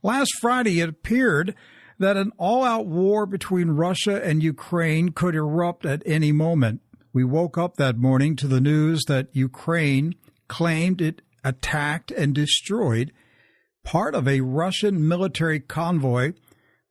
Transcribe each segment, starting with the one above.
Last Friday, it appeared that an all-out war between Russia and Ukraine could erupt at any moment. We woke up that morning to the news that Ukraine claimed it attacked and destroyed part of a Russian military convoy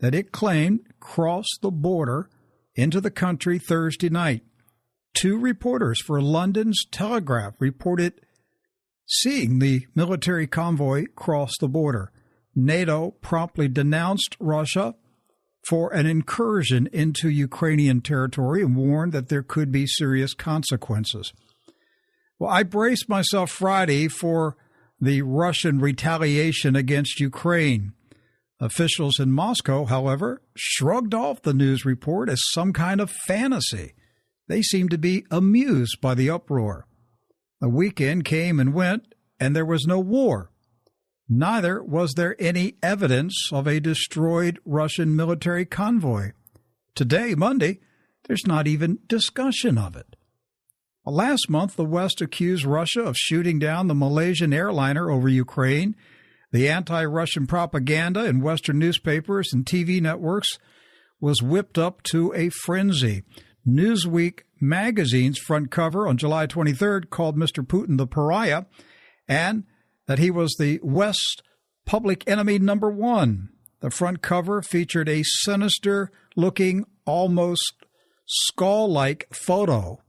that it claimed crossed the border into the country Thursday night. 2 reporters for London's Telegraph reported seeing the military convoy cross the border. NATO promptly denounced Russia for an incursion into Ukrainian territory and warned that there could be serious consequences. Well, I braced myself Friday for the Russian retaliation against Ukraine. Officials in Moscow, however, shrugged off the news report as some kind of fantasy. They seemed to be amused by the uproar. The weekend came and went, and there was no war. Neither was there any evidence of a destroyed Russian military convoy. Today, Monday, there's not even discussion of it. Last month, the West accused Russia of shooting down the Malaysian airliner over Ukraine. The anti-Russian propaganda in Western newspapers and TV networks was whipped up to a frenzy. Newsweek magazine's front cover on July 23rd called Mr. Putin the pariah and that he was the West's public enemy number one. The front cover featured a sinister-looking, almost skull-like photo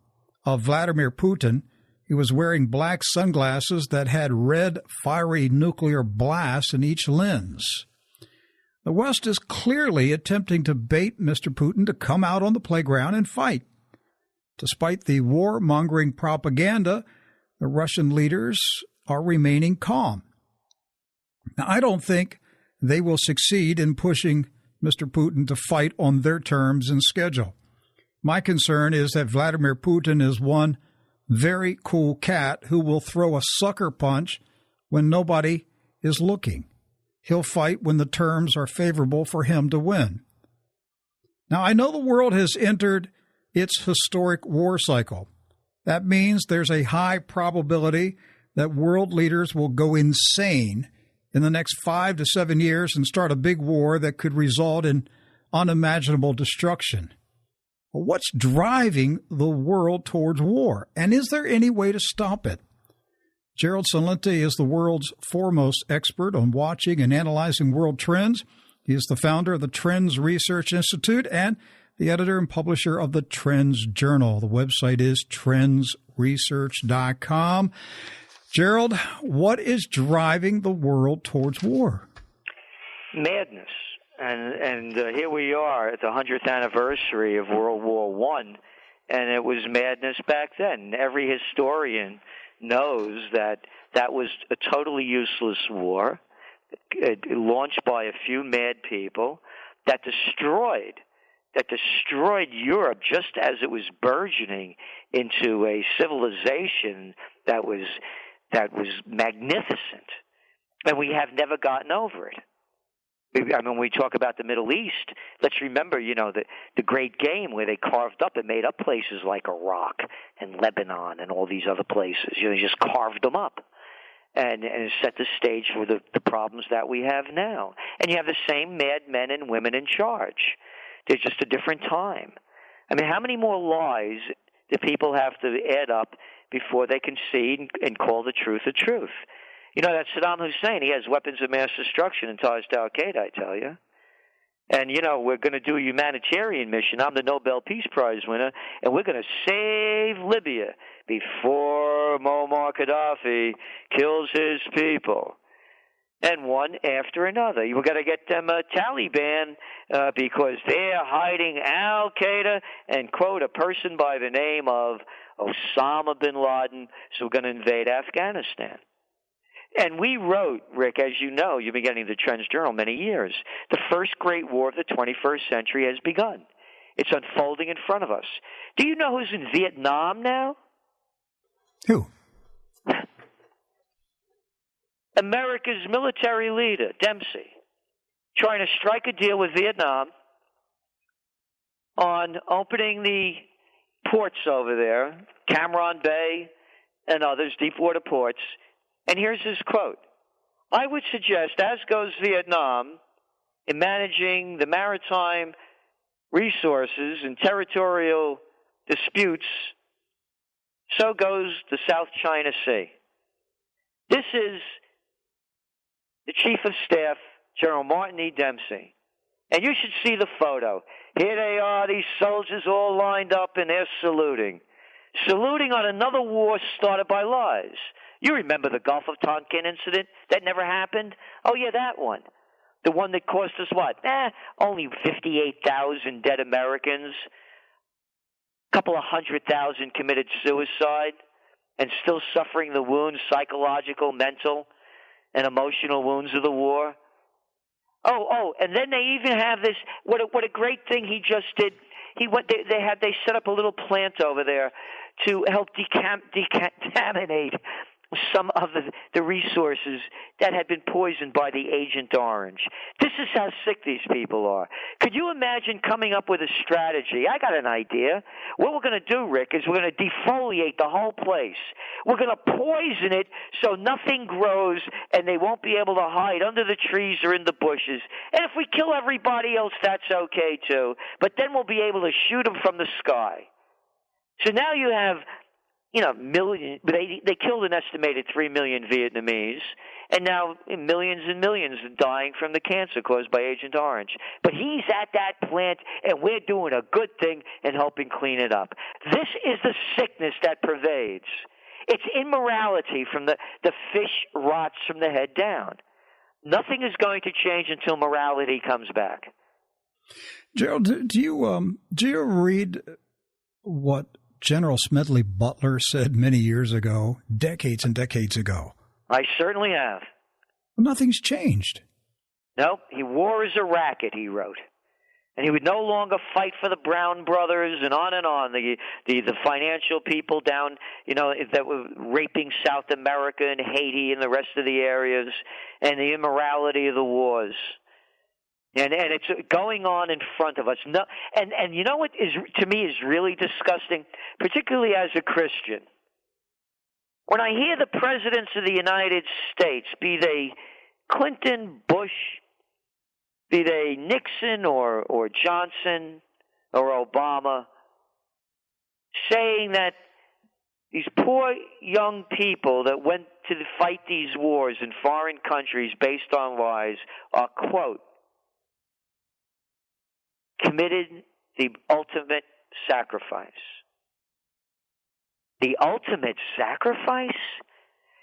of Vladimir Putin. He was wearing black sunglasses that had red, fiery nuclear blasts in each lens. The West is clearly attempting to bait Mr. Putin to come out on the playground and fight. Despite the war-mongering propaganda, the Russian leaders are remaining calm. Now, I don't think they will succeed in pushing Mr. Putin to fight on their terms and schedule. My concern is that Vladimir Putin is one very cool cat who will throw a sucker punch when nobody is looking. He'll fight when the terms are favorable for him to win. Now, I know the world has entered its historic war cycle. That means there's a high probability that world leaders will go insane in the next 5 to 7 years and start a big war that could result in unimaginable destruction. Well, what's driving the world towards war? And is there any way to stop it? Gerald Celente is the world's foremost expert on watching and analyzing world trends. He is the founder of the TrendsResearchInstitute and the editor and publisher of the TrendsJournal. The website is TrendsResearch.com. Gerald, what is driving the world towards war? Madness. And here we are at the 100th anniversary of World War I, and it was madness back then. Every historian knows that that was a totally useless war, launched by a few mad people, that destroyed Europe just as it was burgeoning into a civilization that was magnificent, and we have never gotten over it. I mean, when we talk about the Middle East, let's remember, the Great Game where they carved up and made up places like Iraq and Lebanon and all these other places. They just carved them up and set the stage for the problems that we have now. And you have the same mad men and women in charge. They're just a different time. I mean, how many more lies do people have to add up before they can see and call the truth a truth? That Saddam Hussein, he has weapons of mass destruction and ties to Al-Qaeda, I tell you. And, we're going to do a humanitarian mission. I'm the Nobel Peace Prize winner, and we're going to save Libya before Muammar Gaddafi kills his people. And one after another. We've got to get them Taliban because they're hiding Al-Qaeda and, quote, a person by the name of Osama bin Laden, so we're going to invade Afghanistan. And we wrote, Rick, as you know, you've been getting the TrendsJournal many years, the first great war of the 21st century has begun. It's unfolding in front of us. Do you know who's in Vietnam now? Who? America's military leader, Dempsey, trying to strike a deal with Vietnam on opening the ports over there, Cam Ranh Bay and others, deep water ports. And here's his quote: I would suggest, as goes Vietnam, in managing the maritime resources and territorial disputes, so goes the South China Sea. This is the Chief of Staff, General Martin E. Dempsey. And you should see the photo. Here they are, these soldiers all lined up, and they're saluting. Saluting on another war started by lies. You remember the Gulf of Tonkin incident? That never happened? Oh, yeah, that one. The one that cost us what? Only 58,000 dead Americans. A couple of 100,000 committed suicide and still suffering the wounds, psychological, mental, and emotional wounds of the war. Oh, and then they even have this. What a great thing he just did. They set up a little plant over there to help decontaminate some of the resources that had been poisoned by the Agent Orange. This is how sick these people are. Could you imagine coming up with a strategy? I got an idea. What we're going to do, Rick, is we're going to defoliate the whole place. We're going to poison it so nothing grows and they won't be able to hide under the trees or in the bushes. And if we kill everybody else, that's okay too. But then we'll be able to shoot them from the sky. So now you have millions. They killed an estimated 3 million Vietnamese, and now millions and millions are dying from the cancer caused by Agent Orange. But he's at that plant, and we're doing a good thing and helping clean it up. This is the sickness that pervades. It's immorality from the fish rots from the head down. Nothing is going to change until morality comes back. Gerald, do you ever read what General Smedley Butler said many years ago, decades and decades ago? I certainly have. Well, nothing's changed. No, war is a racket, he wrote. And he would no longer fight for the Brown brothers and on, the financial people down, that were raping South America and Haiti and the rest of the areas, and the immorality of the wars. And it's going on in front of us. No, and you know what is to me is really disgusting, particularly as a Christian. When I hear the presidents of the United States, be they Clinton, Bush, be they Nixon or Johnson or Obama, saying that these poor young people that went to fight these wars in foreign countries based on lies are, quote, committed the ultimate sacrifice. The ultimate sacrifice?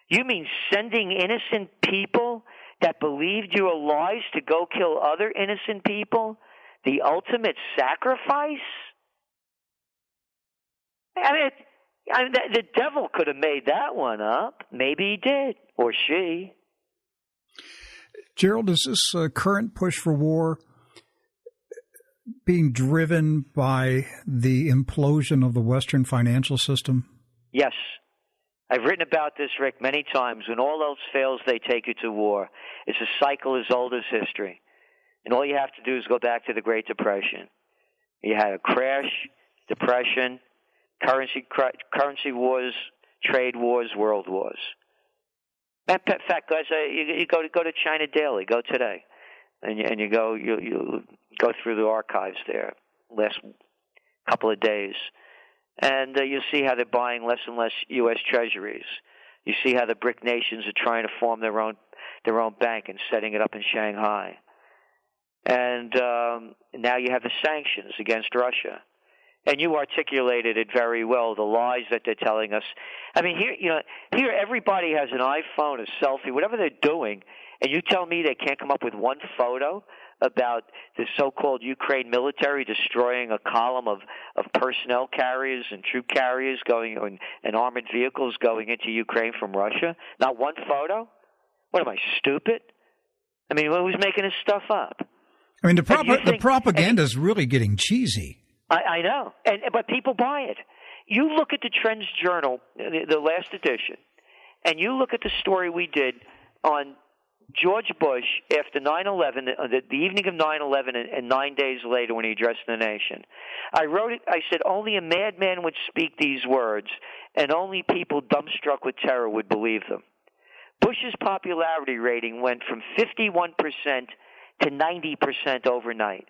You mean sending innocent people that believed your lies to go kill other innocent people? The ultimate sacrifice? I mean, the devil could have made that one up. Maybe he did, or she. Gerald, is this current push for war being driven by the implosion of the Western financial system? Yes. I've written about this, Rick, many times. When all else fails, they take you to war. It's a cycle as old as history. And all you have to do is go back to the Great Depression. You had a crash, depression, currency wars, trade wars, world wars. In fact, guys, you go to China Daily. Go today. And you go through the archives there last couple of days, and you'll see how they're buying less and less U.S. treasuries. You see how the BRIC nations are trying to form their own bank and setting it up in Shanghai. And now you have the sanctions against Russia. And you articulated it very well, the lies that they're telling us. I mean, here everybody has an iPhone, a selfie, whatever they're doing. And you tell me they can't come up with one photo about the so-called Ukraine military destroying a column of personnel carriers and troop carriers and armored vehicles going into Ukraine from Russia? Not one photo? What am I, stupid? I mean, who's making this stuff up? I mean, the propaganda is really getting cheesy. I know, but people buy it. You look at the TrendsJournal, the last edition, and you look at the story we did on George Bush after 9/11, the evening of 9/11, and 9 days later when he addressed the nation. I wrote it. I said only a madman would speak these words, and only people dumbstruck with terror would believe them. Bush's popularity rating went from 51% to 90% overnight,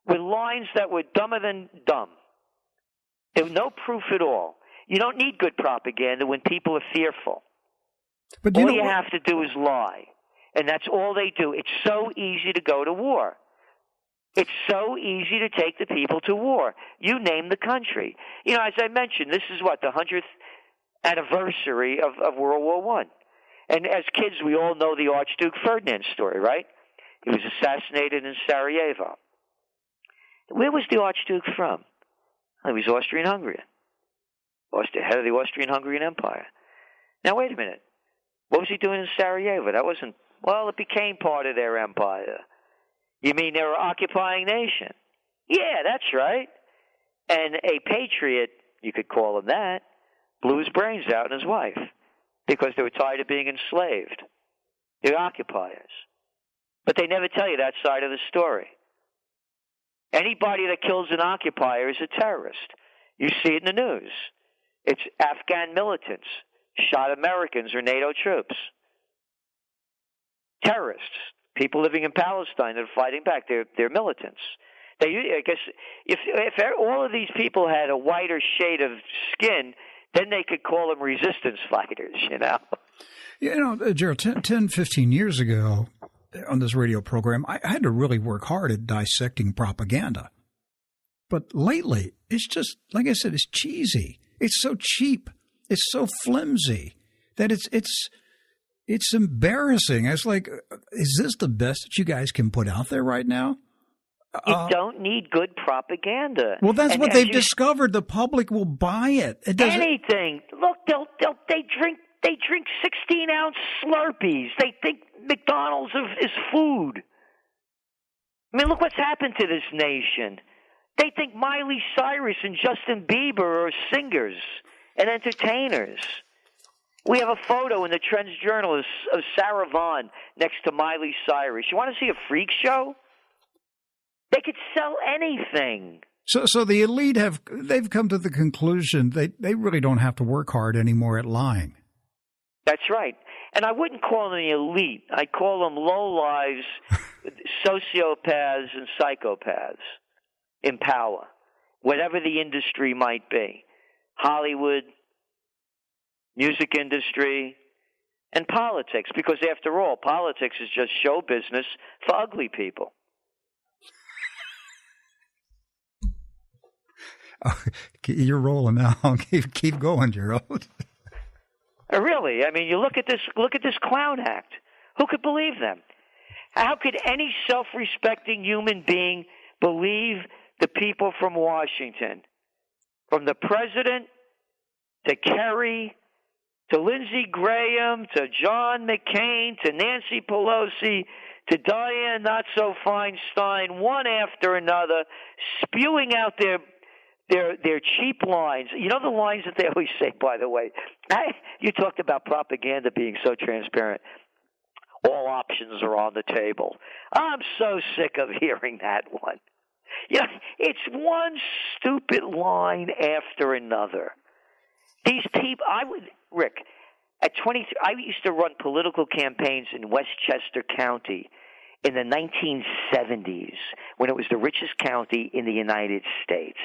with lines that were dumber than dumb. There was no proof at all. You don't need good propaganda when people are fearful. But all you have to do is lie, and that's all they do. It's so easy to go to war. It's so easy to take the people to war. You name the country. You know, as I mentioned, this is the 100th anniversary of World War I. And as kids, we all know the Archduke Ferdinand story, right? He was assassinated in Sarajevo. Where was the Archduke from? He was Austrian-Hungarian. Head of the Austrian-Hungarian Empire. Now, wait a minute. What was he doing in Sarajevo? It became part of their empire. You mean they were occupying nation? Yeah, that's right. And a patriot, you could call him that, blew his brains out and his wife because they were tired of being enslaved. They're occupiers. But they never tell you that side of the story. Anybody that kills an occupier is a terrorist. You see it in the news. It's Afghan militants shot Americans or NATO troops. Terrorists, people living in Palestine that are fighting back, they're militants. I guess if all of these people had a whiter shade of skin, then they could call them resistance fighters, you know. You know, Gerald, 10, 15 years ago on this radio program, I had to really work hard at dissecting propaganda. But lately, it's just, like I said, it's cheesy. It's so cheap. It's so flimsy that it's embarrassing. It's like, is this the best that you guys can put out there right now? You don't need good propaganda. Well, that's what they've discovered. The public will buy it. Anything. Look, they drink 16-ounce Slurpees. They think McDonald's is food. I mean, look what's happened to this nation. They think Miley Cyrus and Justin Bieber are singers and entertainers. We have a photo in the TrendsJournal of Sarah Vaughan next to Miley Cyrus. You want to see a freak show? They could sell anything. So the elite they've come to the conclusion they really don't have to work hard anymore at lying. That's right. And I wouldn't call them the elite. I'd call them lowlives, sociopaths, and psychopaths in power, whatever the industry might be. Hollywood, music industry, and politics. Because after all, politics is just show business for ugly people. Oh, you're rolling now. Keep going, Gerald. Really? I mean, you look at this clown act. Who could believe them? How could any self-respecting human being believe the people from Washington? From the president to Kerry to Lindsey Graham to John McCain to Nancy Pelosi to Dianne Not-So-Feinstein, one after another, spewing out their cheap lines. You know the lines that they always say, by the way? You talked about propaganda being so transparent. All options are on the table. I'm so sick of hearing that one. You know, it's one stupid line after another. These people, Rick, at 23, I used to run political campaigns in Westchester County in the 1970s, when it was the richest county in the United States.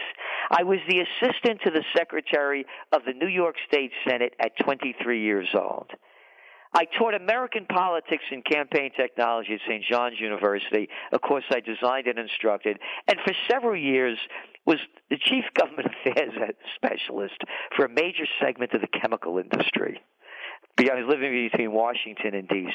I was the assistant to the Secretary of the New York State Senate at 23 years old. I taught American politics and campaign technology at St. John's University, a course I designed and instructed, and for several years was the chief government affairs specialist for a major segment of the chemical industry. I was living between Washington and D.C.